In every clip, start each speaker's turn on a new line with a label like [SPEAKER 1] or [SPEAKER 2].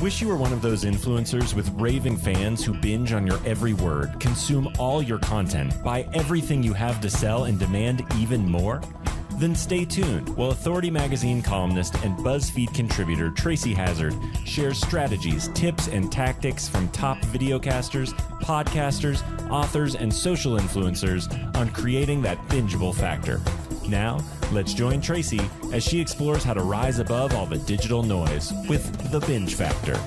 [SPEAKER 1] Wish you were one of those influencers with raving fans who binge on your every word, consume all your content, buy everything you have to sell, and demand even more? Then stay tuned while Authority Magazine columnist and BuzzFeed contributor Tracy Hazard shares strategies, tips, and tactics from top videocasters, podcasters, authors, and social influencers on creating that bingeable factor. Now, let's join Tracy as she explores how to rise above all the digital noise with the binge factor.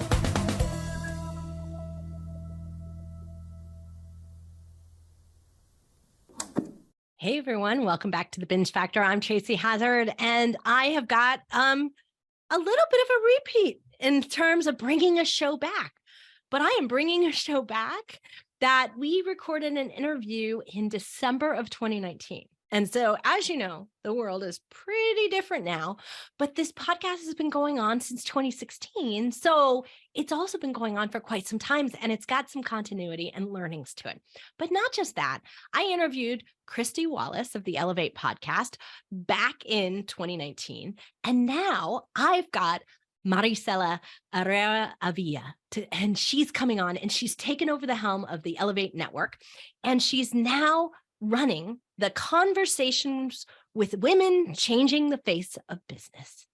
[SPEAKER 2] Hey everyone, welcome back to the Binge Factor. I'm Tracy Hazard, and I have got a little bit of a repeat in terms of bringing a show back. But I am bringing a show back that we recorded an interview in December of 2019. And so, as you know, the world is pretty different now, but this podcast has been going on since 2016. So it's also been going on for quite some time, and it's got some continuity and learnings to it. But not just that, I interviewed Christy Wallace of the Ellevate Podcast back in 2019. And now I've got Maricella Herrera Avila, and she's coming on, and she's taken over the helm of the Ellevate Network, and she's now running the Conversations with Women Changing the Face of Business.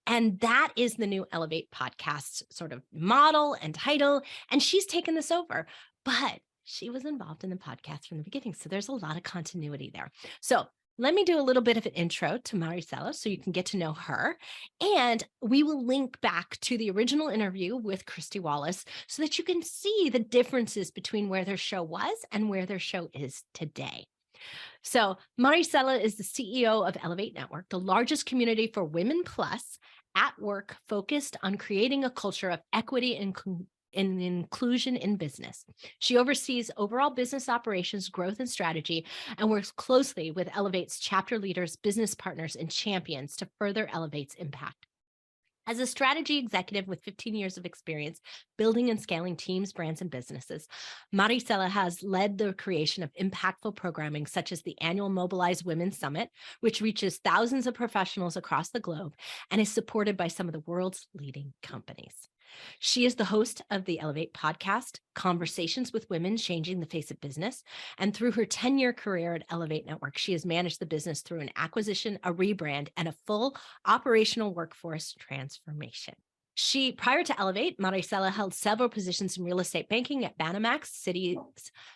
[SPEAKER 2] And that is the new Ellevate Podcast sort of model and title. And she's taken this over, but she was involved in the podcast from the beginning. So there's a lot of continuity there. So let me do a little bit of an intro to Maricella so you can get to know her. And we will link back to the original interview with Christy Wallace so that you can see the differences between where their show was and where their show is today. So Maricella is the CEO of Ellevate Network, the largest community for women plus at work focused on creating a culture of equity and inclusion in business. She oversees overall business operations, growth, and strategy, and works closely with Ellevate's chapter leaders, business partners, and champions to further Ellevate's impact. As a strategy executive with 15 years of experience building and scaling teams, brands, and businesses, Maricella has led the creation of impactful programming such as the annual Mobilize Women Summit, which reaches thousands of professionals across the globe and is supported by some of the world's leading companies. She is the host of the Ellevate Podcast, Conversations with Women Changing the Face of Business. And through her 10-year career at Ellevate Network, she has managed the business through an acquisition, a rebrand, and a full operational workforce transformation. Prior to Ellevate, Maricella held several positions in real estate banking at Banamex City's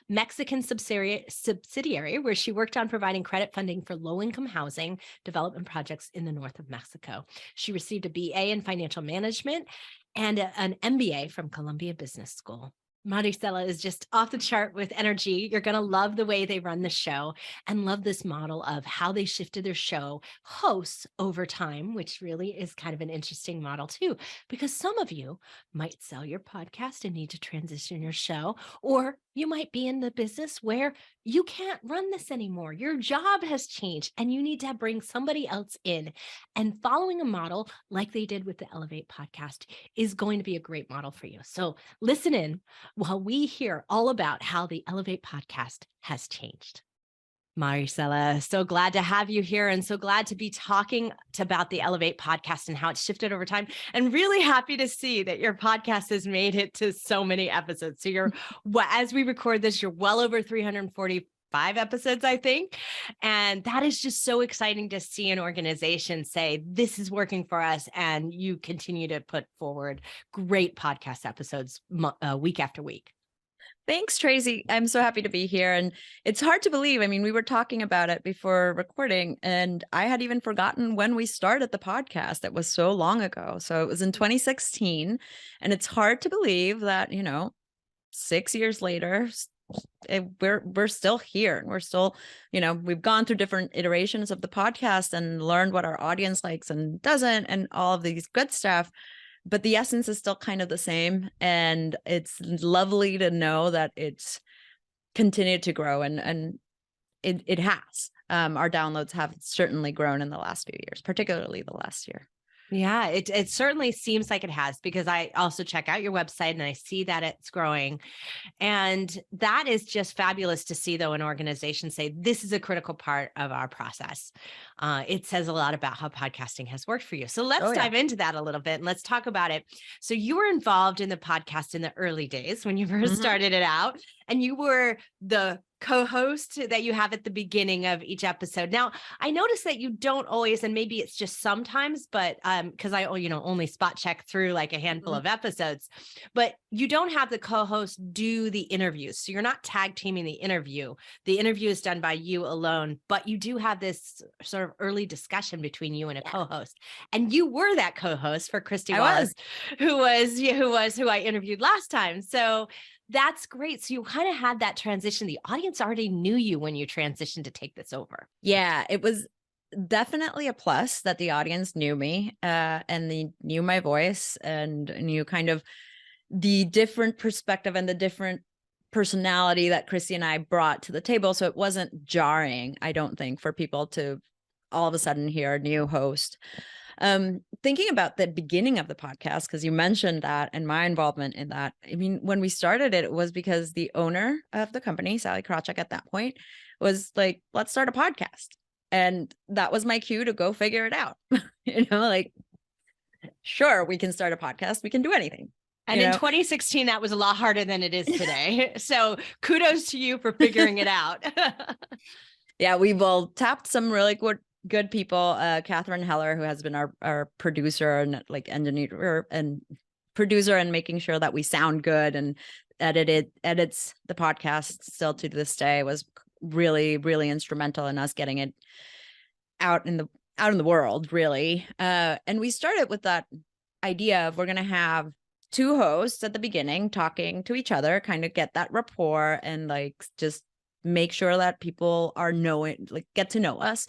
[SPEAKER 2] Mexican subsidiary, where she worked on providing credit funding for low-income housing development projects in the north of Mexico. She received a BA in financial management and an MBA from Columbia Business School. Maricella is just off the chart with energy. You're going to love the way they run the show and love this model of how they shifted their show hosts over time, which really is kind of an interesting model too, because some of you might sell your podcast and need to transition your show, or you might be in the business where you can't run this anymore. Your job has changed and you need to bring somebody else in. And following a model like they did with the Ellevate Podcast is going to be a great model for you. So listen in while we hear all about how the Ellevate Podcast has changed. Maricella, so glad to have you here and so glad to be talking about the Ellevate Podcast and how it's shifted over time, and really happy to see that your podcast has made it to so many episodes. So as we record this, you're well over 345 episodes, I think. And that is just so exciting to see an organization say, this is working for us. And you continue to put forward great podcast episodes week after week.
[SPEAKER 3] Thanks, Tracy. I'm so happy to be here. And it's hard to believe. I mean, we were talking about it before recording, and I had even forgotten when we started the podcast. It was so long ago. So it was in 2016. And it's hard to believe that, 6 years later, we're still here. We're still, we've gone through different iterations of the podcast and learned what our audience likes and doesn't, and all of these good stuff. But the essence is still kind of the same. And it's lovely to know that it's continued to grow, and it has. Our downloads have certainly grown in the last few years, particularly the last year.
[SPEAKER 2] Yeah, it certainly seems like it has, because I also check out your website and I see that it's growing. And that is just fabulous to see, though, an organization say this is a critical part of our process. It says a lot about how podcasting has worked for you. So let's
[SPEAKER 3] Oh, yeah.
[SPEAKER 2] dive into that a little bit and let's talk about it. So you were involved in the podcast in the early days when you first started it out, and you were the co-host that you have at the beginning of each episode. Now, I noticed that you don't always, and maybe it's just sometimes, but because I only spot check through like a handful of episodes, but you don't have the co-host do the interviews. So you're not tag teaming the interview. The interview is done by you alone, but you do have this sort of early discussion between you and a co-host. And you were that co-host for Christy Wallace, who I interviewed last time. So that's great. So you kind of had that transition. The audience already knew you when you transitioned to take this over.
[SPEAKER 3] Yeah, it was definitely a plus that the audience knew me and they knew my voice and knew kind of the different perspective and the different personality that Christy and I brought to the table. So it wasn't jarring, I don't think, for people to all of a sudden hear a new host. Thinking about the beginning of the podcast, because you mentioned that and my involvement in that. I mean, when we started it, it was because the owner of the company, Sally Krawczyk, at that point was like, let's start a podcast. And that was my cue to go figure it out. Like, sure, we can start a podcast. We can do anything.
[SPEAKER 2] And in 2016, that was a lot harder than it is today. So kudos to you for figuring it out.
[SPEAKER 3] Yeah, we've all tapped some really good people. Catherine Heller, who has been our producer and like engineer and producer, and making sure that we sound good and edits the podcast still to this day, was really, really instrumental in us getting it out in the world, really. And we started with that idea of we're going to have two hosts at the beginning talking to each other, kind of get that rapport and like just make sure that people are get to know us.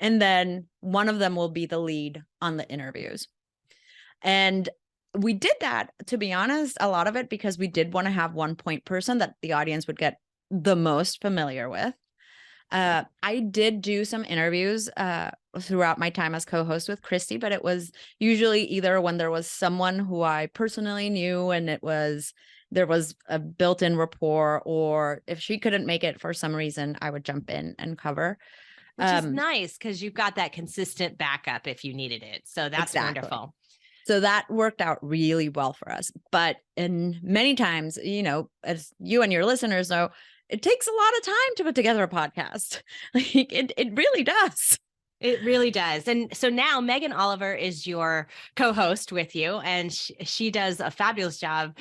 [SPEAKER 3] And then one of them will be the lead on the interviews. And we did that, to be honest, a lot of it because we did want to have one point person that the audience would get the most familiar with. I did do some interviews throughout my time as co-host with Christy, but it was usually either when there was someone who I personally knew and there was a built-in rapport, or if she couldn't make it for some reason, I would jump in and cover.
[SPEAKER 2] Which is nice because you've got that consistent backup if you needed it. So that's wonderful.
[SPEAKER 3] So that worked out really well for us. But in many times, as you and your listeners know, it takes a lot of time to put together a podcast. Like it really does.
[SPEAKER 2] It really does. And so now Megan Oliver is your co-host with you, and she does a fabulous job,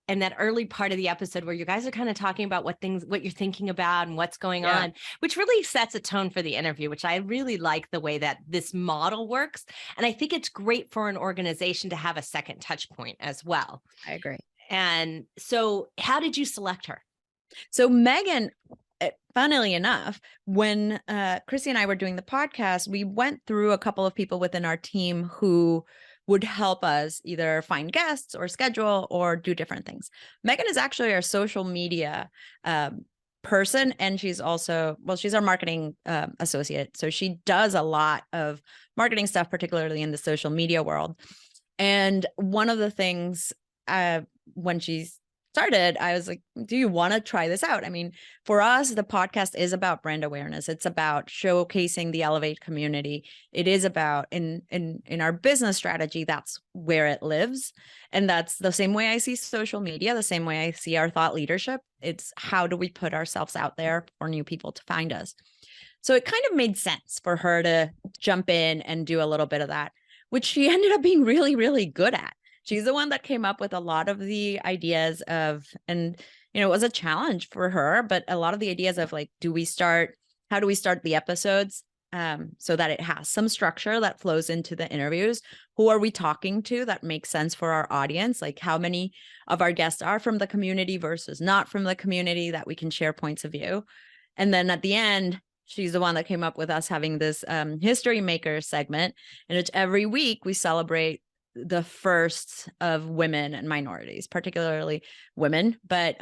[SPEAKER 2] in that early part of the episode where you guys are kind of talking about what you're thinking about and what's going on, which really sets a tone for the interview, which I really like the way that this model works. And I think it's great for an organization to have a second touch point as well.
[SPEAKER 3] I agree.
[SPEAKER 2] And so how did you select her?
[SPEAKER 3] So Megan, funnily enough, when Chrissy and I were doing the podcast, we went through a couple of people within our team who would help us either find guests or schedule or do different things. Megan is actually our social media person, and she's also, she's our marketing associate. So she does a lot of marketing stuff, particularly in the social media world. And one of the things when she started, I was like, do you want to try this out? I mean, for us, the podcast is about brand awareness. It's about showcasing the Ellevate community. It is about in our business strategy, that's where it lives. And that's the same way I see social media, the same way I see our thought leadership. It's how do we put ourselves out there for new people to find us? So it kind of made sense for her to jump in and do a little bit of that, which she ended up being really, really good at. She's the one that came up with a lot of the ideas of, and, it was a challenge for her, but a lot of the ideas of like, how do we start the episodes so that it has some structure that flows into the interviews? Who are we talking to that makes sense for our audience? Like how many of our guests are from the community versus not from the community, that we can share points of view. And then at the end, she's the one that came up with us having this History Maker segment in which every week we celebrate the first of women and minorities, particularly women, but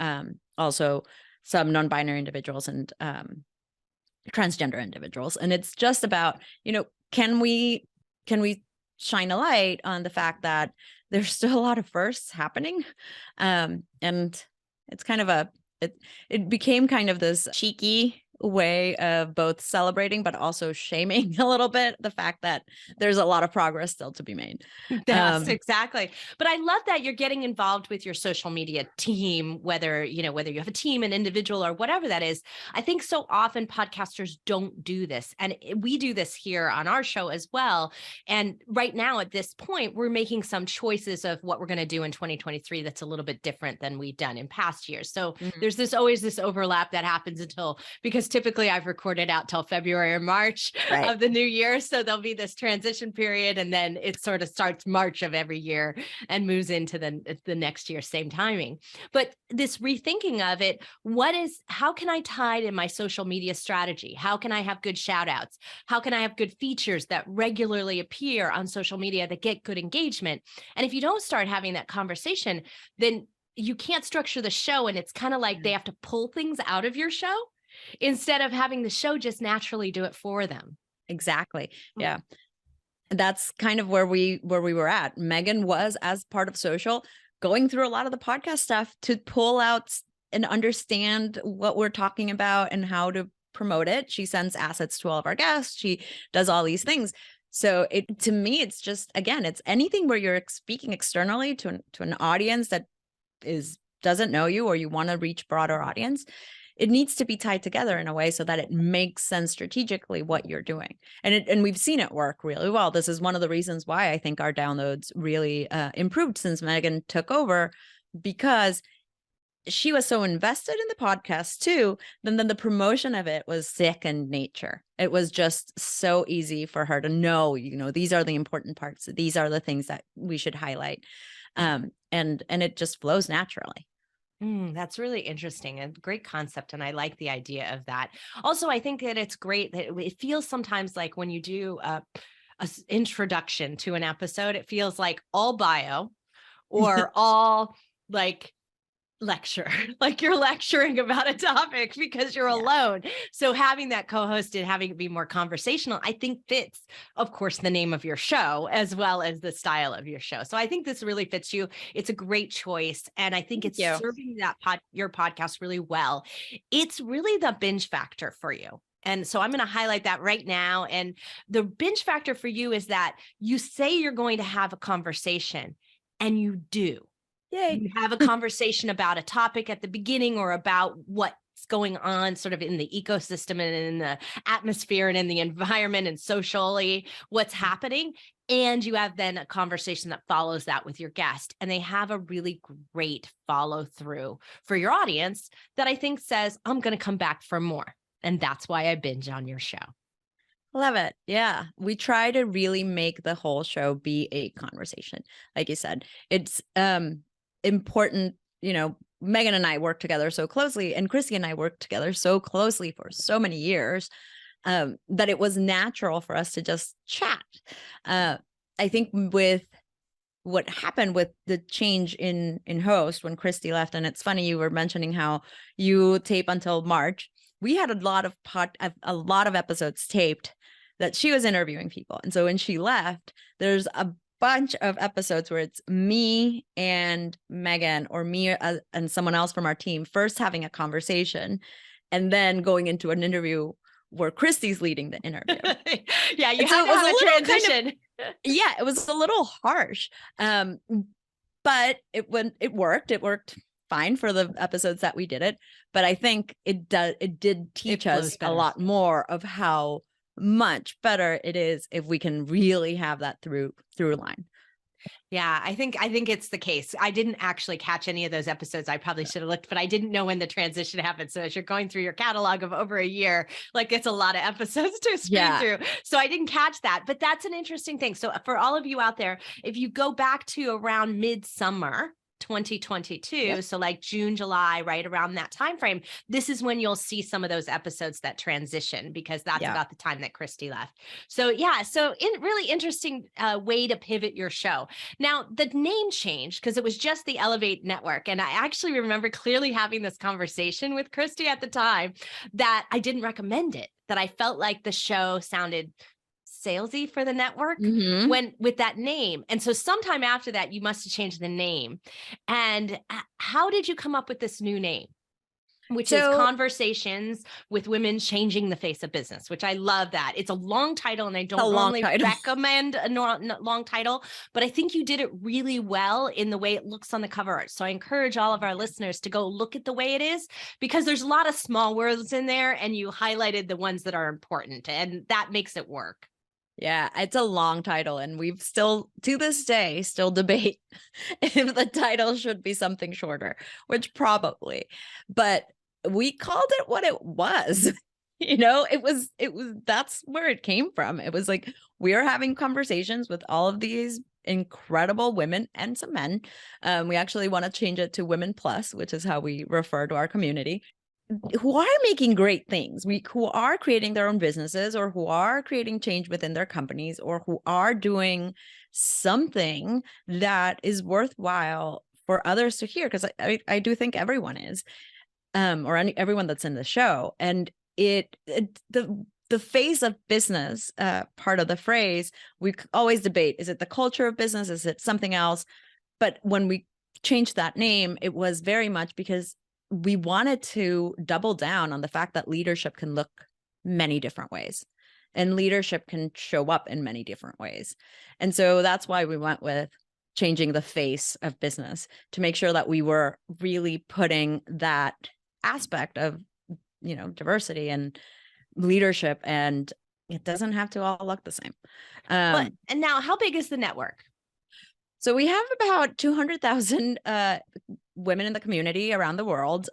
[SPEAKER 3] also some non-binary individuals and transgender individuals. And it's just about, can we shine a light on the fact that there's still a lot of firsts happening? And it's kind of it became kind of this cheeky way of both celebrating but also shaming a little bit the fact that there's a lot of progress still to be made.
[SPEAKER 2] Yes, exactly. But I love that you're getting involved with your social media team, whether you have a team, an individual, or whatever that is. I think so often podcasters don't do this. And we do this here on our show as well. And right now at this point, we're making some choices of what we're going to do in 2023 that's a little bit different than we've done in past years. So there's always this overlap that happens because typically I've recorded out till February or March of the new year. So there'll be this transition period, and then it sort of starts March of every year and moves into the next year, same timing. But this rethinking of it, how can I tie it in my social media strategy? How can I have good shout outs? How can I have good features that regularly appear on social media that get good engagement? And if you don't start having that conversation, then you can't structure the show. And it's kind of like they have to pull things out of your show instead of having the show just naturally do it for them.
[SPEAKER 3] Exactly. Yeah. That's kind of where we were at. Megan was, as part of social, going through a lot of the podcast stuff to pull out and understand what we're talking about and how to promote it. She sends assets to all of our guests. She does all these things. So to me, it's just, again, it's anything where you're speaking externally to an audience that doesn't know you, or you want to reach broader audience. It needs to be tied together in a way so that it makes sense strategically what you're doing. And we've seen it work really well. This is one of the reasons why I think our downloads really improved since Megan took over, because she was so invested in the podcast too. Then the promotion of it was second nature. It was just so easy for her to know, these are the important parts. These are the things that we should highlight. And it just flows naturally.
[SPEAKER 2] That's really interesting and great concept. And I like the idea of that. Also, I think that it's great that it feels sometimes like when you do a introduction to an episode, it feels like all bio or all like lecture, like you're lecturing about a topic because you're alone. So having that co-host and having it be more conversational, I think fits, of course, the name of your show as well as the style of your show. So I think this really fits you. It's a great choice. And I think it's serving your podcast really well. It's really the binge factor for you. And so I'm going to highlight that right now. And the binge factor for you is that you say you're going to have a conversation and you do. Yay. You have a conversation about a topic at the beginning or about what's going on sort of in the ecosystem and in the atmosphere and in the environment and socially what's happening. And you have then a conversation that follows that with your guest. And they have a really great follow through for your audience that I think says, I'm going to come back for more. And that's why I binge on your show.
[SPEAKER 3] Love it. Yeah. We try to really make the whole show be a conversation. Like you said, it's important, Megan and I work together so closely, and Christy and I worked together so closely for so many years that it was natural for us to just chat. I think with what happened with the change in host when Christy left, and it's funny, you were mentioning how you tape until March. We had a lot of episodes taped that she was interviewing people. And so when she left, there's a bunch of episodes where it's me and Megan or me and someone else from our team first having a conversation and then going into an interview where Christy's leading the interview.
[SPEAKER 2] Yeah, you had to have a transition.
[SPEAKER 3] It was a little harsh. But it worked. It worked fine for the episodes that we did it. But I think it did teach us a lot more of how much better it is if we can really have that through line.
[SPEAKER 2] Yeah, I think it's the case. I didn't actually catch any of those episodes. I probably should have looked, but I didn't know when the transition happened. So as you're going through your catalog of over a year, like it's a lot of episodes to screen through. So I didn't catch that, but that's an interesting thing. So for all of you out there, if you go back to around midsummer 2022, so like June, July, right around that time frame, this is when you'll see some of those episodes that transition, because that's about the time that Christy left. So really interesting way to pivot your show. Now the name changed because it was just the Ellevate Network, and I actually remember clearly having this conversation with Christy at the time that I didn't recommend it, that I felt like the show sounded salesy for the network
[SPEAKER 3] Mhm.
[SPEAKER 2] when with that name. And so sometime after that, you must have changed the name. And how did you come up with this new name? Which is
[SPEAKER 3] So
[SPEAKER 2] Conversations with Women Changing the Face of Business, which I love that. It's a long title, and I
[SPEAKER 3] a
[SPEAKER 2] don't
[SPEAKER 3] long
[SPEAKER 2] normally
[SPEAKER 3] title.
[SPEAKER 2] recommend a long title, but I think you did it really well in the way it looks on the cover art. So I encourage all of our listeners to go look at the way it is, because there's a lot of small words in there, and you highlighted the ones that are important, and that makes it work.
[SPEAKER 3] Yeah, it's a long title, and we've still, to this day, still debate if the title should be something shorter, which probably, but we called it what it was. That's where it came from. It was like, we're having conversations with all of these incredible women and some men. We actually want to change it to Women Plus, which is how we refer to our community, who are making great things, who are creating their own businesses, or who are creating change within their companies, or who are doing something that is worthwhile for others to hear. Because I do think everyone is, or everyone that's in the show. And the face of business, part of the phrase, we always debate, is it the culture of business? Is it something else? But when we changed that name, it was very much because we wanted to double down on the fact that leadership can look many different ways, and leadership can show up in many different ways. And so that's why we went with changing the face of business, to make sure that we were really putting that aspect of, diversity and leadership, and it doesn't have to all look the same.
[SPEAKER 2] And now, how big is the network?
[SPEAKER 3] So we have about 200,000 women in the community around the world.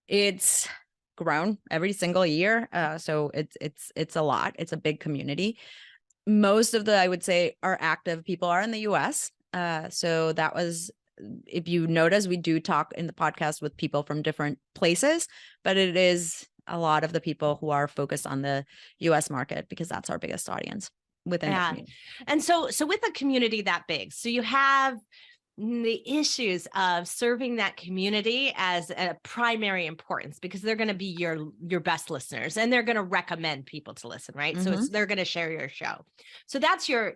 [SPEAKER 3] It's grown every single year. So it's a lot. It's a big community. Most of I would say, our active people are in the US. So that was, if you notice, we do talk in the podcast with people from different places, but it is a lot of the people who are focused on the US market, because that's our biggest audience within the community.
[SPEAKER 2] And so with a community that big, so you have the issues of serving that community as a primary importance, because they're going to be your best listeners, and they're going to recommend people to listen, right?
[SPEAKER 3] Mm-hmm.
[SPEAKER 2] So they're going to share your show. So that's going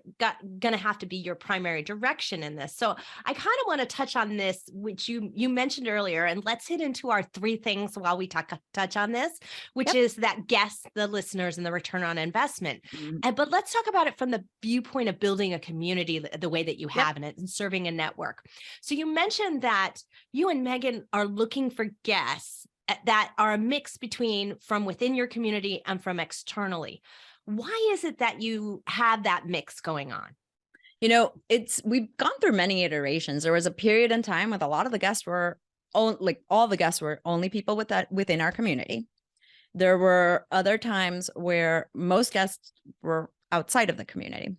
[SPEAKER 2] to have to be your primary direction in this. So I kind of want to touch on this, which you mentioned earlier, and let's hit into our three things while we touch on this, which is that guests, the listeners, and the return on investment.
[SPEAKER 3] Mm-hmm.
[SPEAKER 2] But let's talk about it from the viewpoint of building a community the way that you have in it, and serving a network. So you mentioned that you and Megan are looking for guests that are a mix between from within your community and from externally. Why is it that you have that mix going on?
[SPEAKER 3] We've gone through many iterations. There was a period in time with a lot of the guests were all the guests were only people within our community. There were other times where most guests were outside of the community.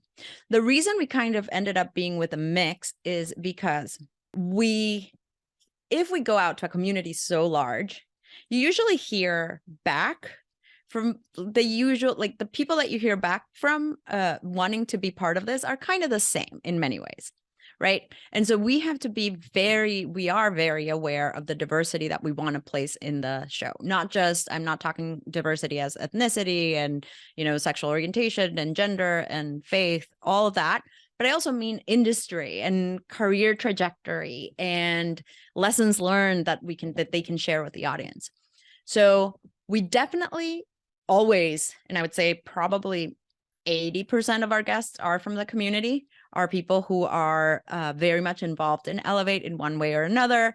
[SPEAKER 3] The reason we kind of ended up being with a mix is because if we go out to a community so large, you usually hear back from the people that you hear back from wanting to be part of this are kind of the same in many ways. Right. And so we have to be we are very aware of the diversity that we want to place in the show. Not just, I'm not talking diversity as ethnicity and, sexual orientation and gender and faith, all of that. But I also mean industry and career trajectory and lessons learned that they can share with the audience. So we definitely always, and I would say probably 80% of our guests are from the community, are people who are very much involved in Ellevate in one way or another,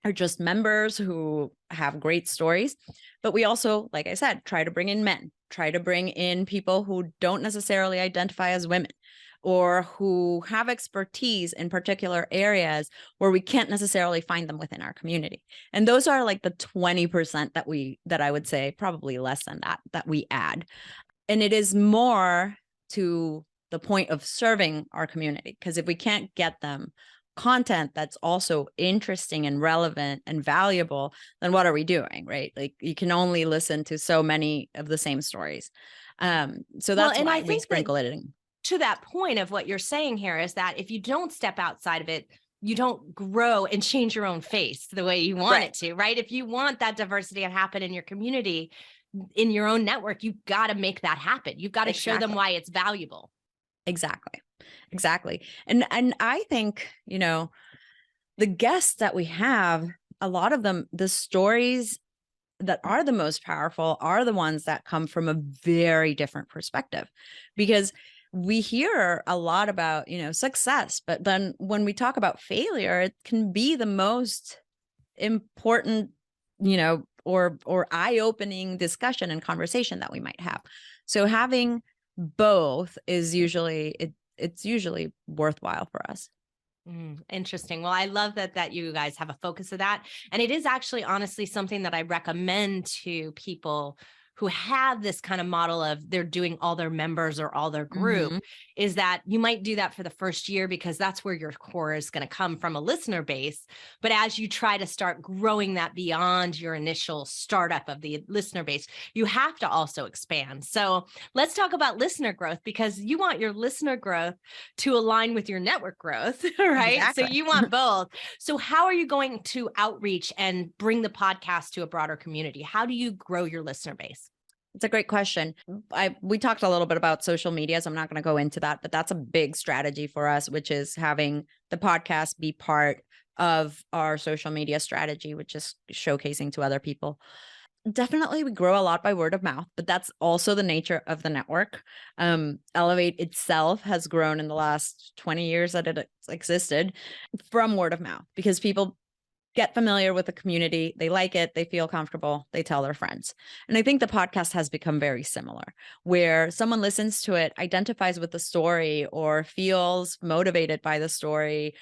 [SPEAKER 3] are just members who have great stories. But we also, like I said, try to bring in men, try to bring in people who don't necessarily identify as women, or who have expertise in particular areas where we can't necessarily find them within our community. And those are like the 20% that I would say, probably less than that we add. And it is more to the point of serving our community, because if we can't get them content that's also interesting and relevant and valuable, then what are we doing, right? Like, you can only listen to so many of the same stories. So that's why we sprinkle it in.
[SPEAKER 2] To that point of what you're saying here is that if you don't step outside of it, you don't grow and change your own face the way you want it to, right? If you want that diversity to happen in your community, in your own network, you've got to make that happen. You've got to show them
[SPEAKER 3] Exactly.
[SPEAKER 2] why it's valuable.
[SPEAKER 3] Exactly. And I think, the guests that we have, a lot of them, the stories that are the most powerful are the ones that come from a very different perspective, because we hear a lot about, success, but then when we talk about failure, it can be the most important, or eye-opening discussion and conversation that we might have. So having both is it's usually worthwhile for us.
[SPEAKER 2] Interesting. Well, I love that you guys have a focus of that. And it is actually honestly something that I recommend to people who have this kind of model of they're doing all their members or all their group, is that you might do that for the first year because that's where your core is going to come from, a listener base. But as you try to start growing that beyond your initial startup of the listener base, you have to also expand. So let's talk about listener growth, because you want your listener growth to align with your network growth, right?
[SPEAKER 3] Exactly.
[SPEAKER 2] So you want both. So how are you going to outreach and bring the podcast to a broader community? How do you grow your listener base?
[SPEAKER 3] It's a great question. We talked a little bit about social media, so I'm not going to go into that, but that's a big strategy for us, which is having the podcast be part of our social media strategy, which is showcasing to other people. Definitely, we grow a lot by word of mouth, but that's also the nature of the network. Ellevate itself has grown in the last 20 years that it existed from word of mouth, because people get familiar with the community, they like it, they feel comfortable, they tell their friends. And I think the podcast has become very similar, where someone listens to it, identifies with the story, or feels motivated by the story,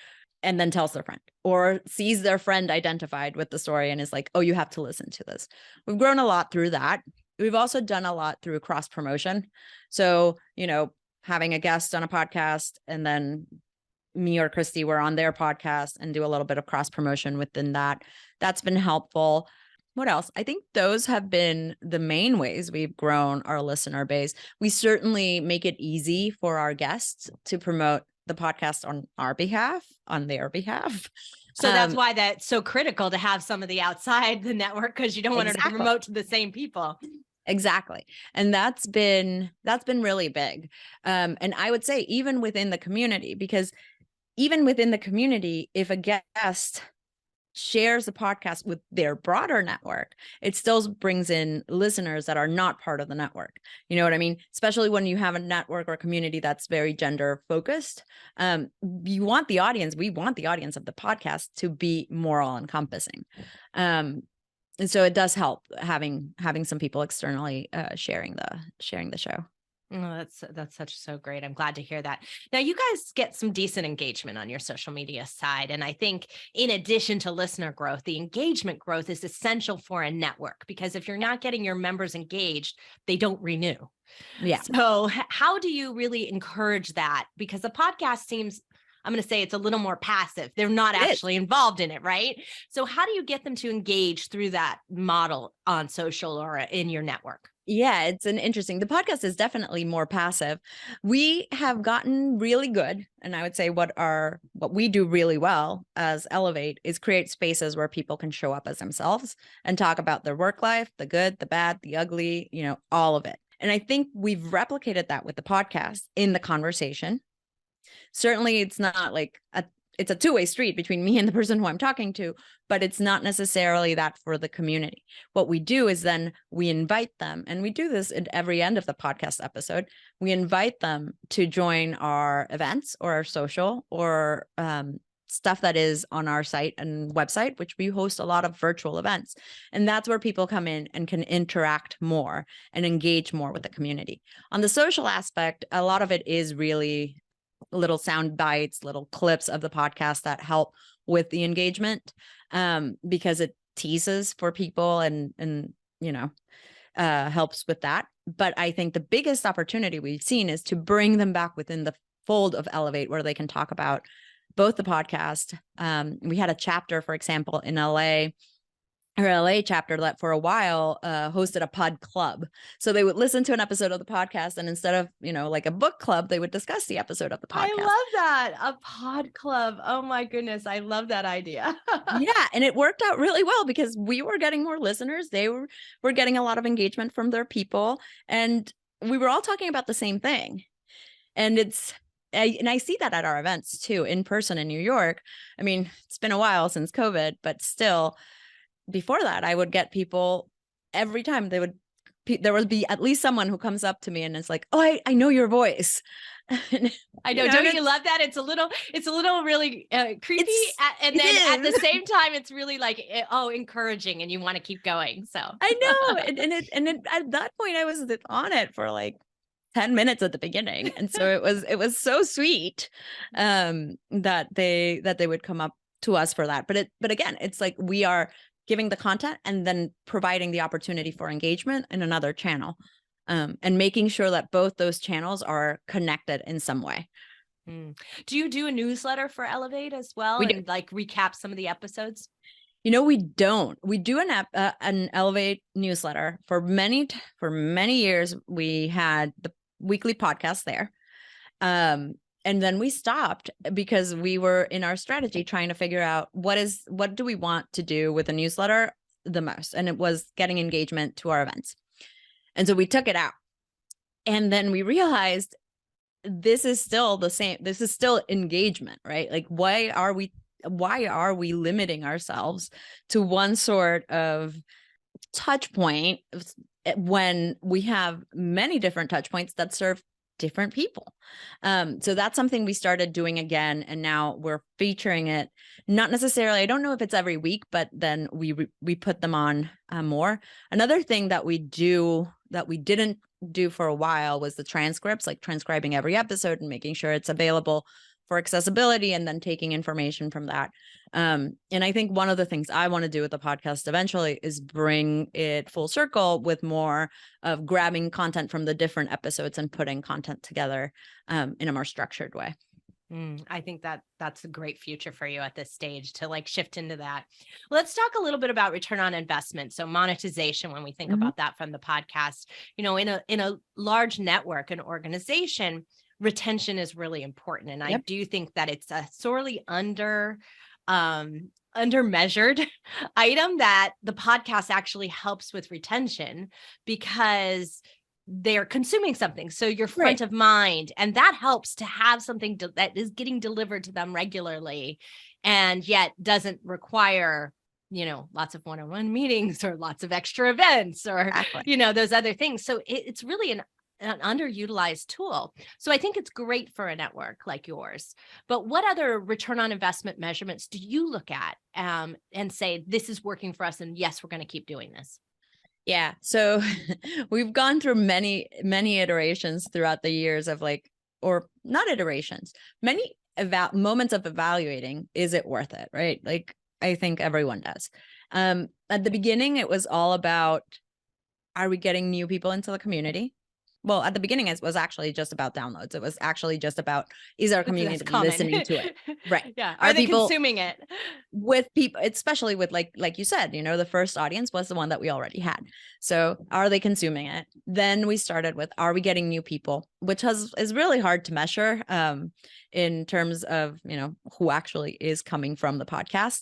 [SPEAKER 3] and then tells their friend, or sees their friend identified with the story and is like, oh, you have to listen to this. We've grown a lot through that. We've also done a lot through cross promotion. So, having a guest on a podcast and then me or Christy were on their podcast and do a little bit of cross promotion within that. That's been helpful. What else? I think those have been the main ways we've grown our listener base. We certainly make it easy for our guests to promote the podcast on our behalf, on their behalf.
[SPEAKER 2] So that's why that's so critical to have somebody outside the network, because you don't want to promote to the same people.
[SPEAKER 3] Exactly. And that's been really big. And I would say even within the community, because even within the community, if a guest shares the podcast with their broader network, it still brings in listeners that are not part of the network. You know what I mean? Especially when you have a network or community that's very gender focused. We want the audience of the podcast to be more all encompassing. And so it does help having some people externally sharing the show.
[SPEAKER 2] Oh, that's so great. I'm glad to hear that. Now, you guys get some decent engagement on your social media side. And I think in addition to listener growth, the engagement growth is essential for a network, because if you're not getting your members engaged, they don't renew.
[SPEAKER 3] Yeah.
[SPEAKER 2] So how do you really encourage that? Because the podcast seems, I'm going to say, it's a little more passive. They're not actually involved in it, right? So how do you get them to engage through that model on social or in your network?
[SPEAKER 3] Yeah, it's the podcast is definitely more passive. We have gotten really good. And I would say what we do really well as Ellevate is create spaces where people can show up as themselves and talk about their work life, the good, the bad, the ugly, all of it. And I think we've replicated that with the podcast in the conversation. Certainly it's not like it's a two-way street between me and the person who I'm talking to, but it's not necessarily that for the community. What we do is then we invite them, and we do this at every end of the podcast episode. We invite them to join our events or our social or stuff that is on our site and website, which we host a lot of virtual events. And that's where people come in and can interact more and engage more with the community. On the social aspect, a lot of it is really little sound bites, little clips of the podcast that help with the engagement, because it teases for people and helps with that. But I think the biggest opportunity we've seen is to bring them back within the fold of Ellevate, where they can talk about both the podcast. We had a chapter, for example, in LA her LA chapter that for a while hosted a pod club. So they would listen to an episode of the podcast, and instead of, like a book club, they would discuss the episode of the podcast.
[SPEAKER 2] I love that. A pod club. Oh my goodness. I love that idea.
[SPEAKER 3] Yeah. And it worked out really well because we were getting more listeners. They were getting a lot of engagement from their people. And we were all talking about the same thing. And I see that at our events too, in person in New York. I mean, it's been a while since COVID, but still, before that, I would get people every time there would be at least someone who comes up to me and is like, oh, I know your voice.
[SPEAKER 2] I know. Don't you love that? It's a little really creepy. And then at the same time, it's really like, encouraging, and you want to keep going. So
[SPEAKER 3] I know. And at that point I was on it for like 10 minutes at the beginning. And so it was so sweet that they would come up to us for that. But again, it's like we are giving the content and then providing the opportunity for engagement in another channel, and making sure that both those channels are connected in some way.
[SPEAKER 2] Do you do a newsletter for Ellevate as well?
[SPEAKER 3] We do.
[SPEAKER 2] And like recap some of the episodes?
[SPEAKER 3] We don't. We do an Ellevate newsletter for many years. We had the weekly podcast there. And then we stopped because we were in our strategy trying to figure out what do we want to do with the newsletter the most? And it was getting engagement to our events. And so we took it out. And then we realized this is still the same. This is still engagement, right? Like, why are we limiting ourselves to one sort of touch point when we have many different touch points that serve different people? So that's something we started doing again, and now we're featuring it. Not necessarily, I don't know if it's every week, but then we put them on more. Another thing that we do that we didn't do for a while was the transcripts, like transcribing every episode and making sure it's available for accessibility, and then taking information from that. And I think one of the things I want to do with the podcast eventually is bring it full circle with more of grabbing content from the different episodes and putting content together in a more structured way.
[SPEAKER 2] I think that's a great future for you at this stage to like shift into that. Let's talk a little bit about return on investment. So monetization, when we think about that from the podcast, in a large network, an organization, retention is really important. And I do think that it's a sorely undermeasured item that the podcast actually helps with retention, because they're consuming something. So you're front of mind, and that helps to have something that is getting delivered to them regularly, and yet doesn't require, lots of one-on-one meetings or lots of extra events or, those other things. So it's really an underutilized tool. So I think it's great for a network like yours. But what other return on investment measurements do you look at and say, this is working for us, and yes, we're going to keep doing this?
[SPEAKER 3] Yeah. So we've gone through many iterations throughout the years of or not iterations, many moments of evaluating, is it worth it? Right. Like, I think everyone does. At the beginning, it was all about, are we getting new people into the community? Well, at the beginning, it was actually just about downloads. It was actually just about, is our community listening to it? Right.
[SPEAKER 2] Yeah. Are they consuming it?
[SPEAKER 3] With people, especially with like you said, the first audience was the one that we already had. So are they consuming it? Then we started with, are we getting new people? Which is really hard to measure in terms of, who actually is coming from the podcast.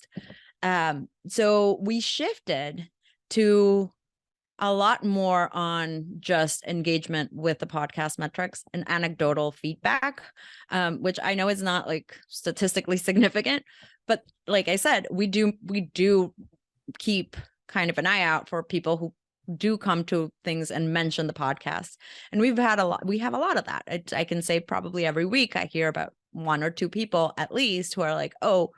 [SPEAKER 3] So we shifted to a lot more on just engagement with the podcast metrics and anecdotal feedback, which I know is not like statistically significant, but like I said, we do keep kind of an eye out for people who do come to things and mention the podcast. And we have a lot of that. I can say probably every week I hear about one or two people at least who are like, oh,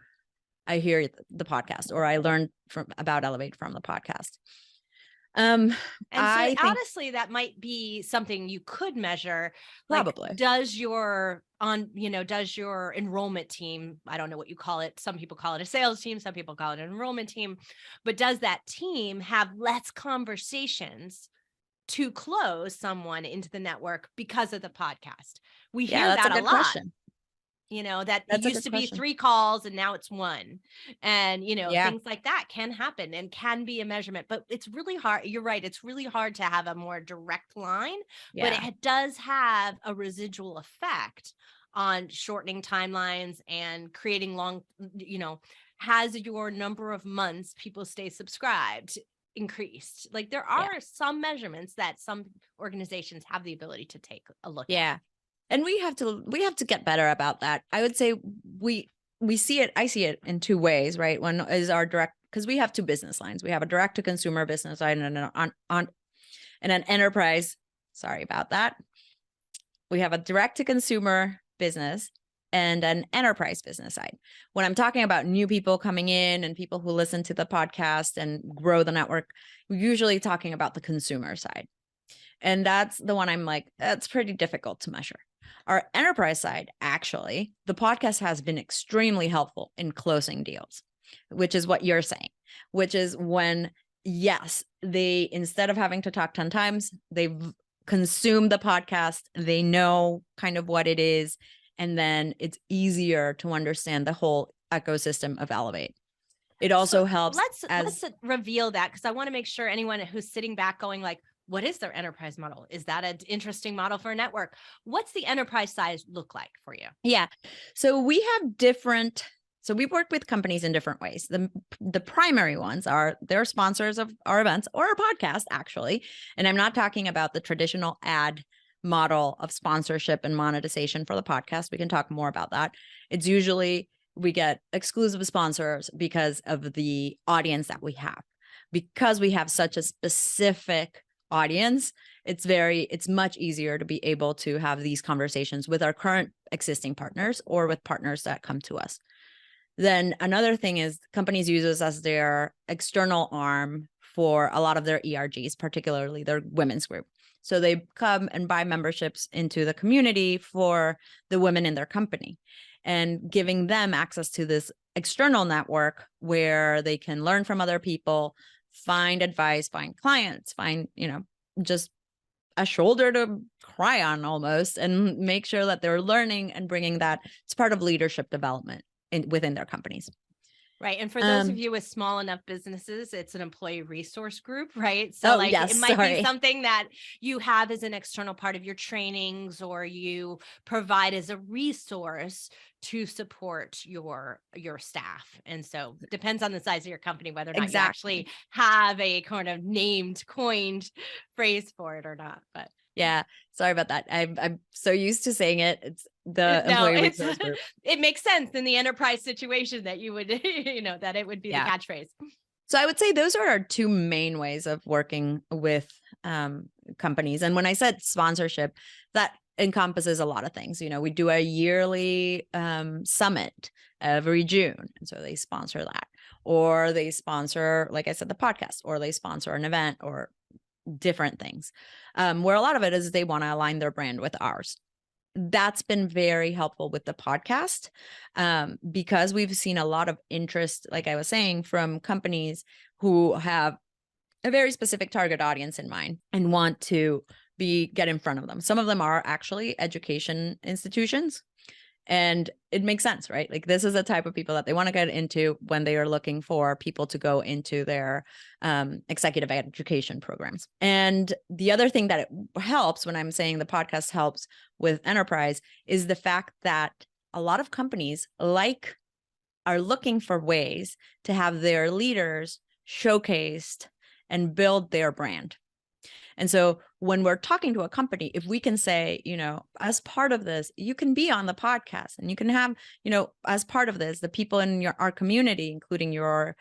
[SPEAKER 3] I hear the podcast, or I learned about Ellevate from the podcast.
[SPEAKER 2] And so honestly, that might be something you could measure.
[SPEAKER 3] Probably.
[SPEAKER 2] Like, does your enrollment team, I don't know what you call it. Some people call it a sales team. Some people call it an enrollment team, but does that team have less conversations to close someone into the network because of the podcast? We hear that a lot. Question. that it
[SPEAKER 3] That's a
[SPEAKER 2] used
[SPEAKER 3] good
[SPEAKER 2] to be
[SPEAKER 3] question.
[SPEAKER 2] 3 calls and now it's 1. And,
[SPEAKER 3] Yeah.
[SPEAKER 2] things like that can happen and can be a measurement, but it's really hard. You're right. It's really hard to have a more direct line, but
[SPEAKER 3] Yeah.
[SPEAKER 2] it does have a residual effect on shortening timelines and creating long, has your number of months people stay subscribed increased. Like there
[SPEAKER 3] Yeah.
[SPEAKER 2] are some measurements that some organizations have the ability to take a look at.
[SPEAKER 3] Yeah. And we have to get better about that. I would say we see it. I see it in 2 ways, right? One is our direct, because we have 2 business lines. We have a direct to consumer business side and an enterprise. Sorry about that. We have a direct to consumer business and an enterprise business side. When I'm talking about new people coming in and people who listen to the podcast and grow the network, we're usually talking about the consumer side. And that's the one I'm like, that's pretty difficult to measure. Our enterprise side, actually, the podcast has been extremely helpful in closing deals, which is what you're saying, which is when, yes, they, instead of having to talk 10 times, they've consumed the podcast, they know kind of what it is, and then it's easier to understand the whole ecosystem of Ellevate. It also helps.
[SPEAKER 2] Let's reveal that, because I want to make sure anyone who's sitting back going like, what is their enterprise model? Is that an interesting model for a network? What's the enterprise size look like for you?
[SPEAKER 3] Yeah. So we work with companies in different ways. The primary ones are they're sponsors of our events or our podcast, actually. And I'm not talking about the traditional ad model of sponsorship and monetization for the podcast. We can talk more about that. It's usually we get exclusive sponsors because of the audience that we have. Because we have such a specific audience, it's much easier to be able to have these conversations with our current existing partners or with partners that come to us. Then another thing is companies use us as their external arm for a lot of their ERGs, particularly their women's group. So they come and buy memberships into the community for the women in their company, and giving them access to this external network where they can learn from other people, find advice, find clients, find, just a shoulder to cry on almost, and make sure that they're learning and bringing that. It's part of leadership development within their companies.
[SPEAKER 2] Right. And for those of you with small enough businesses, it's an employee resource group, right? So it might be something that you have as an external part of your trainings, or you provide as a resource to support your staff. And so it depends on the size of your company, whether or not you actually have a kind of coined phrase for it or not. But
[SPEAKER 3] yeah, sorry about that. I'm so used to saying it. It's the employee resource group.
[SPEAKER 2] It makes sense in the enterprise situation that you would, that it would be the catchphrase.
[SPEAKER 3] So I would say those are our 2 main ways of working with companies. And when I said sponsorship, that encompasses a lot of things. We do a yearly summit every June. And so they sponsor that, or they sponsor, like I said, the podcast, or they sponsor an event, or different things, where a lot of it is they want to align their brand with ours. That's been very helpful with the podcast, because we've seen a lot of interest, like I was saying, from companies who have a very specific target audience in mind and want to get in front of them. Some of them are actually education institutions. And it makes sense, right? Like this is the type of people that they want to get into when they are looking for people to go into their executive education programs. And the other thing that it helps when I'm saying the podcast helps with enterprise is the fact that a lot of companies are looking for ways to have their leaders showcased and build their brand. And so when we're talking to a company, if we can say, as part of this, you can be on the podcast, and you can have, as part of this, the people in our community, including your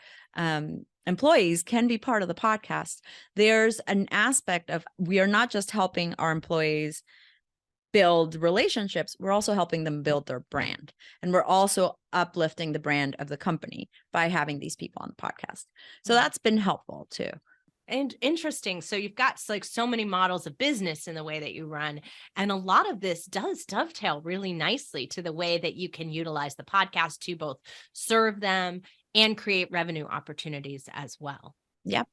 [SPEAKER 3] employees, can be part of the podcast. There's an aspect of, we are not just helping our employees build relationships, we're also helping them build their brand. And we're also uplifting the brand of the company by having these people on the podcast. So that's been helpful too.
[SPEAKER 2] And interesting. So you've got like so many models of business in the way that you run. And a lot of this does dovetail really nicely to the way that you can utilize the podcast to both serve them and create revenue opportunities as well.
[SPEAKER 3] Yep.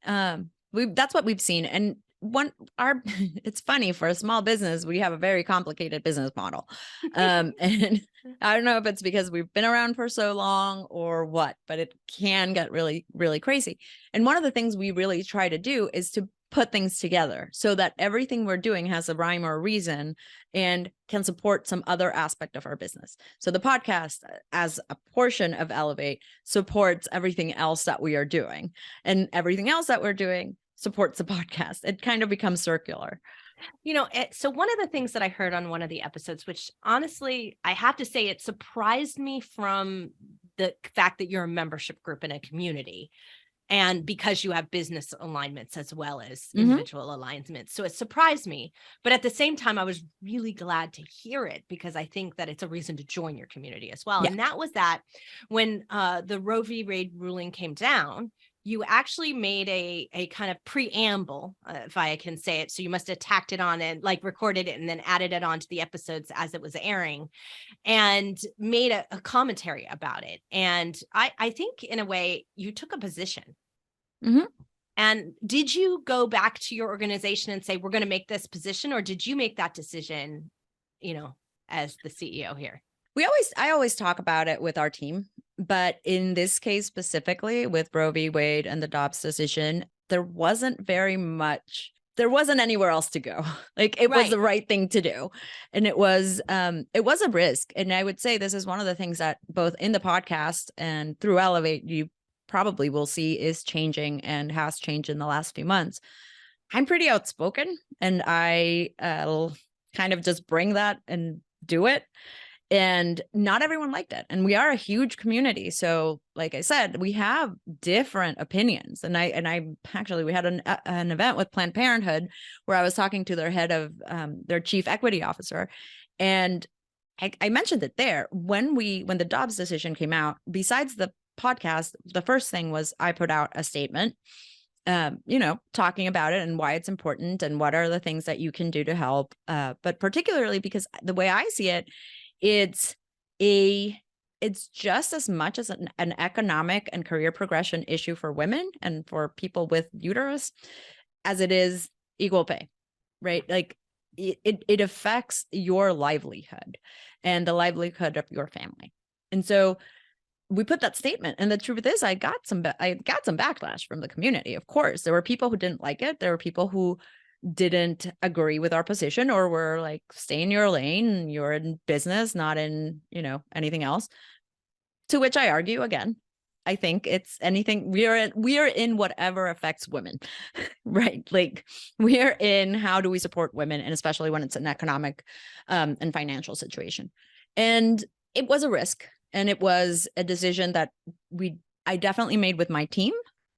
[SPEAKER 3] That's what we've seen. And it's funny, for a small business, we have a very complicated business model. And I don't know if it's because we've been around for so long or what, but it can get really, really crazy. And one of the things we really try to do is to put things together so that everything we're doing has a rhyme or a reason and can support some other aspect of our business. So the podcast, as a portion of Ellevate, supports everything else that we are doing, and everything else that we're doing supports the podcast. It kind of becomes circular.
[SPEAKER 2] So one of the things that I heard on one of the episodes, which honestly, I have to say, it surprised me from the fact that you're a membership group in a community. And because you have business alignments as well as individual alignments. So it surprised me. But at the same time, I was really glad to hear it, because I think that it's a reason to join your community as well. Yeah. And that was that when the Roe v. Wade ruling came down, you actually made a kind of preamble, if I can say it. So you must have tacked it on and recorded it and then added it onto the episodes as it was airing, and made a commentary about it. And I think in a way you took a position. Mm-hmm. And did you go back to your organization and say, we're going to make this position, or did you make that decision, as the CEO here?
[SPEAKER 3] I always talk about it with our team, but in this case specifically with Roe v. Wade and the Dobbs decision, there wasn't anywhere else to go. It was the right thing to do. And it was a risk. And I would say this is one of the things that both in the podcast and through Ellevate, you probably will see is changing and has changed in the last few months. I'm pretty outspoken, and I kind of just bring that and do it. And not everyone liked it. And we are a huge community. So like I said, we have different opinions. And we had an event with Planned Parenthood where I was talking to their head of their chief equity officer. And I mentioned it there. When the Dobbs decision came out, besides the podcast, the first thing was I put out a statement, talking about it and why it's important and what are the things that you can do to help. But particularly because the way I see it, it's just as much as an economic and career progression issue for women and for people with uterus as it is equal pay, right? It affects your livelihood and the livelihood of your family. And so we put that statement, and the truth is I got some backlash from the community. Of course, there were people who didn't like it. There were people who didn't agree with our position, or were like, stay in your lane, you're in business, not in, anything else. To which I argue again, I think it's anything we are in whatever affects women, right? We are in how do we support women, and especially when it's an economic and financial situation. And it was a risk, and it was a decision that I definitely made with my team,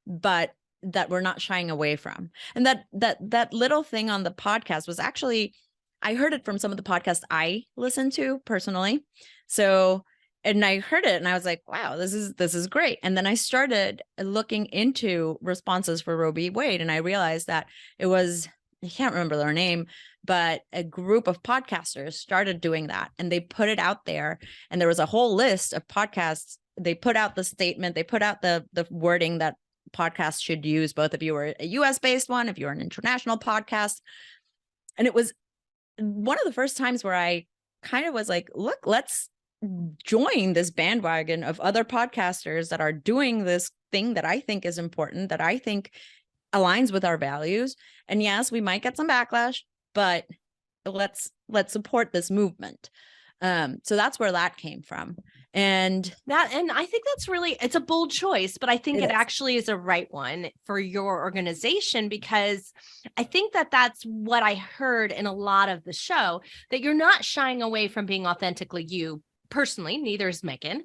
[SPEAKER 3] but that we're not shying away from. And that little thing on the podcast was actually, I heard it from some of the podcasts I listen to personally. So, and I heard it and I was like, wow, this is great. And then I started looking into responses for Roe v. Wade, and I realized that it was, I can't remember their name, but a group of podcasters started doing that, and they put it out there, and there was a whole list of podcasts. They put out the statement, they put out the wording that podcasts should use, both if you were a US based one, if you're an international podcast. And it was one of the first times where I kind of was like, look, let's join this bandwagon of other podcasters that are doing this thing that I think is important, that I think aligns with our values. And yes, we might get some backlash, but let's support this movement. So that's where that came from. And
[SPEAKER 2] I think that's really, it's a bold choice, but I think it actually is a right one for your organization, because I think that that's what I heard in a lot of the show, that you're not shying away from being authentically you personally. Neither is Megan.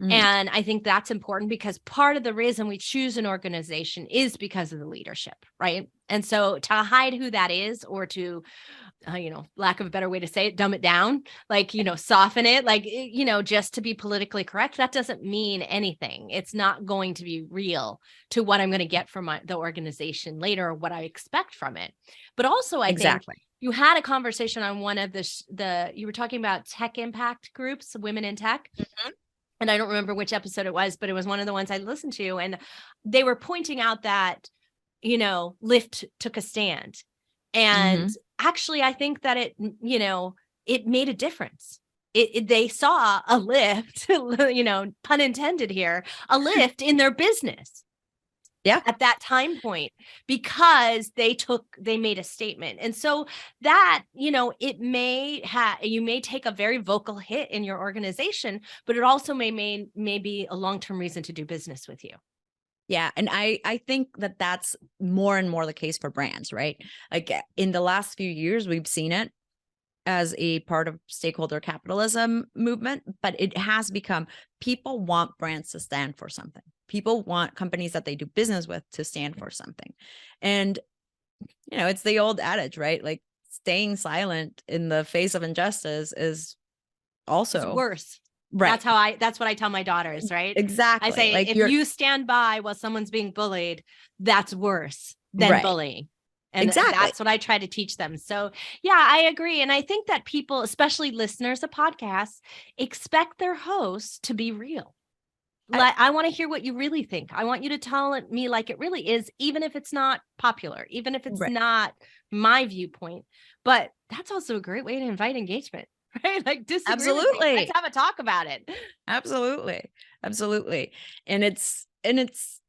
[SPEAKER 2] Mm-hmm. And I think that's important, because part of the reason we choose an organization is because of the leadership, right? And so to hide who that is, or to, lack of a better way to say it, dumb it down, soften it, just to be politically correct, that doesn't mean anything. It's not going to be real to what I'm going to get from the organization later, or what I expect from it. But also, I think you had a conversation on one of you were talking about tech impact groups, women in tech. Mm-hmm. And I don't remember which episode it was, but it was one of the ones I listened to. And they were pointing out that, Lyft took a stand. And actually, I think that it, it made a difference. They saw a lift, pun intended here, a lift in their business.
[SPEAKER 3] Yeah.
[SPEAKER 2] At that time point, because they made a statement. And so that, you may take a very vocal hit in your organization, but it also may be a long-term reason to do business with you.
[SPEAKER 3] Yeah. And I think that that's more and more the case for brands, right? Like in the last few years, we've seen it as a part of stakeholder capitalism movement, but it has become, people want brands to stand for something. People want companies that they do business with to stand for something. And, it's the old adage, right? Like staying silent in the face of injustice is also
[SPEAKER 2] it's worse.
[SPEAKER 3] Right.
[SPEAKER 2] That's what I tell my daughters, right?
[SPEAKER 3] Exactly.
[SPEAKER 2] I say, if you stand by while someone's being bullied, that's worse than bullying. And that's what I try to teach them. So yeah, I agree. And I think that people, especially listeners of podcasts, expect their hosts to be real. I want to hear what you really think. I want you to tell me like it really is, even if it's not popular, even if it's not my viewpoint. But that's also a great way to invite engagement, right? Like disagree.
[SPEAKER 3] Absolutely.
[SPEAKER 2] Let's have a talk about it.
[SPEAKER 3] Absolutely. And it's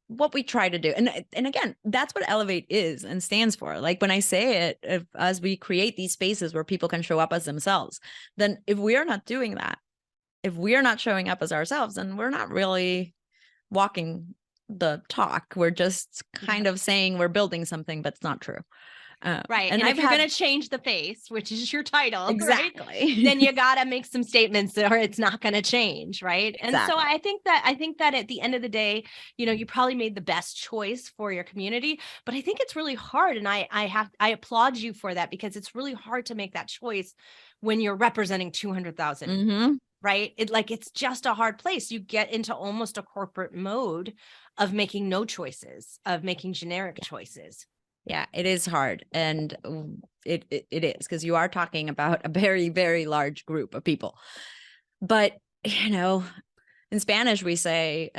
[SPEAKER 3] what we try to do. And again, that's what Ellevate is and stands for. Like when I say it, as we create these spaces where people can show up as themselves, then if we are not doing that, if we are not showing up as ourselves, then we're not really walking the talk. We're just kind of saying we're building something, but it's not true.
[SPEAKER 2] Right. And if you're going to change the face, which is your title,
[SPEAKER 3] exactly,
[SPEAKER 2] right? Then you got to make some statements or it's not going to change. Right.
[SPEAKER 3] Exactly.
[SPEAKER 2] And so I think that at the end of the day, you probably made the best choice for your community, but I think it's really hard. And I applaud you for that, because it's really hard to make that choice when you're representing 200,000. Right. It's just a hard place. You get into almost a corporate mode of making no choices, of making generic choices.
[SPEAKER 3] Yeah, it is hard. And it is, because you are talking about a very, very large group of people. But, in Spanish, we say,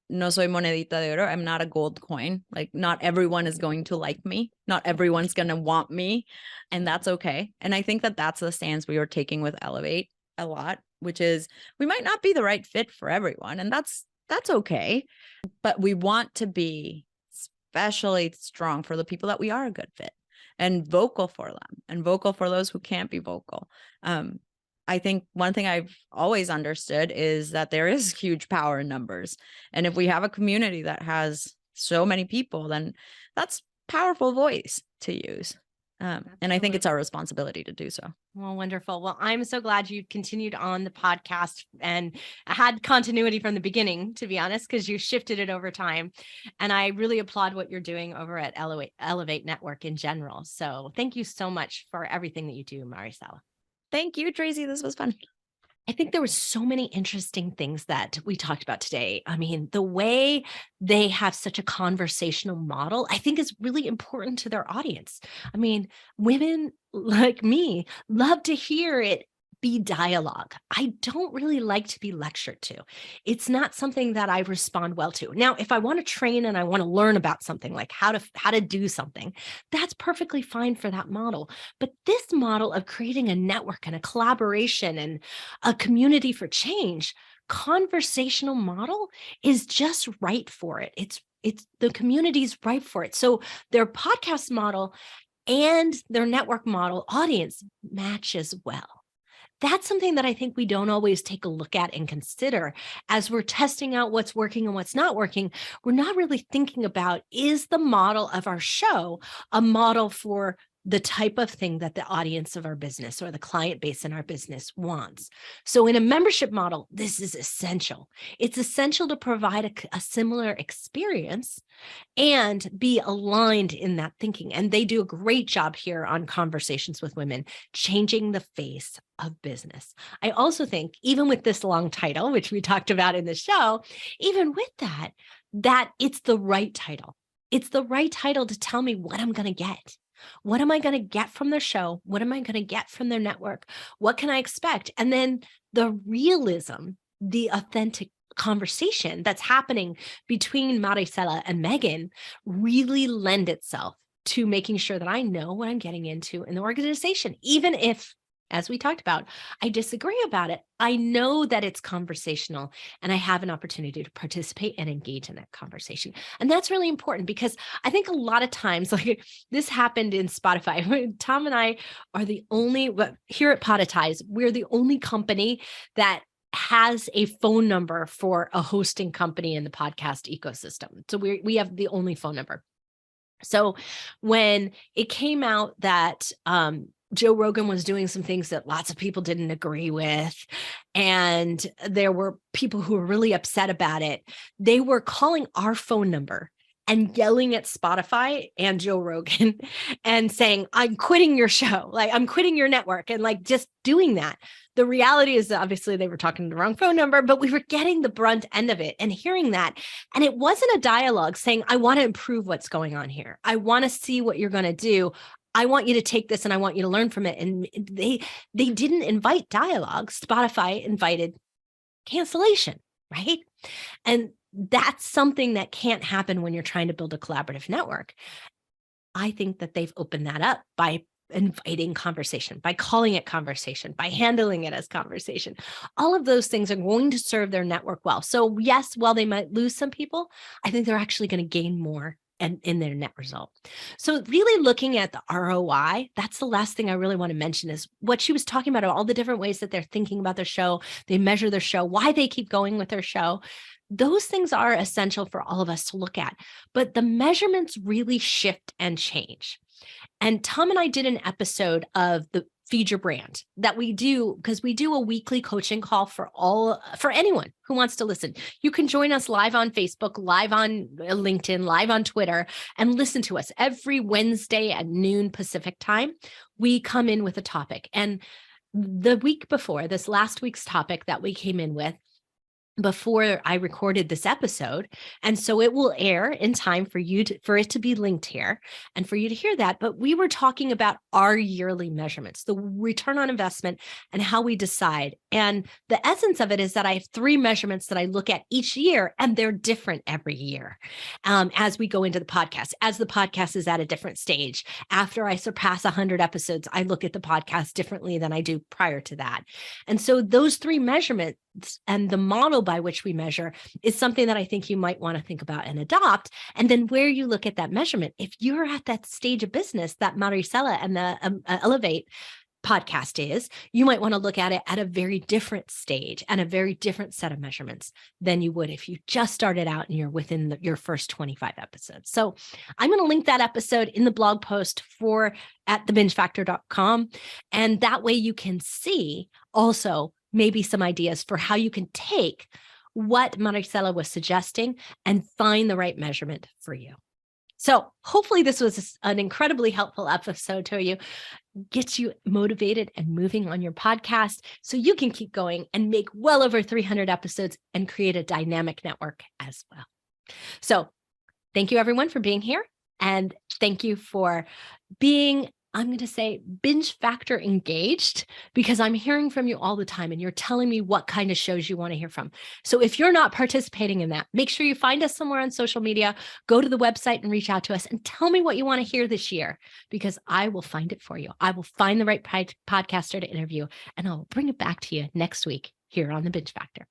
[SPEAKER 3] no soy monedita de oro. I'm not a gold coin. Like, not everyone is going to like me. Not everyone's going to want me. And that's okay. And I think that that's the stance we are taking with Ellevate a lot, which is we might not be the right fit for everyone. And that's okay. But we want to be especially strong for the people that we are a good fit, and vocal for them, and vocal for those who can't be vocal. I think one thing I've always understood is that there is huge power in numbers. And if we have a community that has so many people, then that's powerful voice to use. And I think it's our responsibility to do so.
[SPEAKER 2] Well, wonderful. Well, I'm so glad you continued on the podcast and had continuity from the beginning, to be honest, because you shifted it over time. And I really applaud what you're doing over at Ellevate Network in general. So thank you so much for everything that you do, Maricella.
[SPEAKER 3] Thank you, Tracy. This was fun.
[SPEAKER 2] I think there were so many interesting things that we talked about today. I mean, the way they have such a conversational model, I think is really important to their audience. I mean, women like me love to hear it be dialogue. I don't really like to be lectured to. It's not something that I respond well to. Now, if I want to train and I want to learn about something, like how to do something, that's perfectly fine for that model. But this model of creating a network and a collaboration and a community for change, conversational model is just right for it. It's the community's right for it. So their podcast model and their network model audience matches well. That's something that I think we don't always take a look at and consider as we're testing out what's working and what's not working. We're not really thinking about, is the model of our show a model for the type of thing that the audience of our business or the client base in our business wants? So in a membership model, this is essential. It's essential to provide a similar experience and be aligned in that thinking. And they do a great job here on Conversations with Women, changing the face of business. I also think, even with this long title, which we talked about in the show, even with that it's the right title. It's the right title to tell me what I'm going to get. What am I going to get from their show? What am I going to get from their network? What can I expect? And then the realism, the authentic conversation that's happening between Maricella and Megan really lend itself to making sure that I know what I'm getting into in the organization, even if, as we talked about, I disagree about it. I know that it's conversational and I have an opportunity to participate and engage in that conversation. And that's really important because I think a lot of times, like this happened in Spotify. Tom and I are the only, here at Podetize, we're the only company that has a phone number for a hosting company in the podcast ecosystem. So we have the only phone number. So when it came out that, Joe Rogan was doing some things that lots of people didn't agree with, and there were people who were really upset about it. They were calling our phone number and yelling at Spotify and Joe Rogan and saying, I'm quitting your show. Like, I'm quitting your network, and like just doing that. The reality is that obviously they were talking to the wrong phone number, but we were getting the brunt end of it and hearing that. And it wasn't a dialogue saying, I want to improve what's going on here. I want to see what you're going to do. I want you to take this and I want you to learn from it. And they didn't invite dialogue. Spotify invited cancellation, right? And that's something that can't happen when you're trying to build a collaborative network. I think that they've opened that up by inviting conversation, by calling it conversation, by handling it as conversation. All of those things are going to serve their network well. So yes, while they might lose some people, I think they're actually going to gain more and in their net result. So really looking at the ROI, that's the last thing I really want to mention is what she was talking about, all the different ways that they're thinking about their show, they measure their show, why they keep going with their show. Those things are essential for all of us to look at, but the measurements really shift and change. And Tom and I did an episode of the Feed Your Brand that we do because we do a weekly coaching call for anyone who wants to listen. You can join us live on Facebook, live on LinkedIn, live on Twitter, and listen to us every Wednesday at noon Pacific time. We come in with a topic. And the week before, this last week's topic that we came in with, before I recorded this episode. And so it will air in time for it to be linked here and for you to hear that. But we were talking about our yearly measurements, the return on investment and how we decide. And the essence of it is that I have 3 measurements that I look at each year, and they're different every year. As we go into the podcast, as the podcast is at a different stage, after I surpass 100 episodes, I look at the podcast differently than I do prior to that. And so those 3 measurements and the model by which we measure is something that I think you might want to think about and adopt. And then where you look at that measurement, if you're at that stage of business that Maricella and the Ellevate podcast is, you might want to look at it at a very different stage and a very different set of measurements than you would if you just started out and you're within your first 25 episodes. So I'm going to link that episode in the blog post at thebingefactor.com. And that way you can see also maybe some ideas for how you can take what Maricella was suggesting and find the right measurement for you. So hopefully this was an incredibly helpful episode to you, gets you motivated and moving on your podcast so you can keep going and make well over 300 episodes and create a dynamic network as well. So thank you everyone for being here. And thank you for being, I'm going to say, binge factor engaged, because I'm hearing from you all the time and you're telling me what kind of shows you want to hear from. So if you're not participating in that, make sure you find us somewhere on social media, go to the website and reach out to us and tell me what you want to hear this year, because I will find it for you. I will find the right podcaster to interview and I'll bring it back to you next week here on the Binge Factor.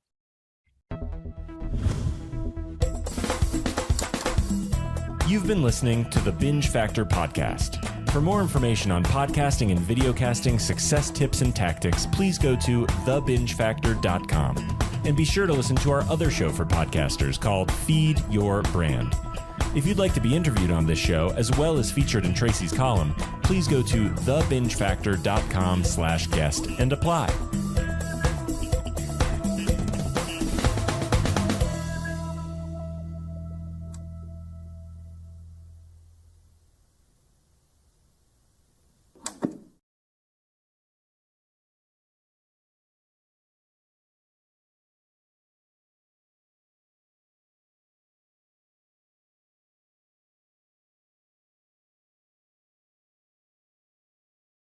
[SPEAKER 1] You've been listening to the Binge Factor podcast. For more information on podcasting and videocasting success tips and tactics, please go to thebingefactor.com. And be sure to listen to our other show for podcasters called Feed Your Brand. If you'd like to be interviewed on this show, as well as featured in Tracy's column, please go to thebingefactor.com/guest and apply.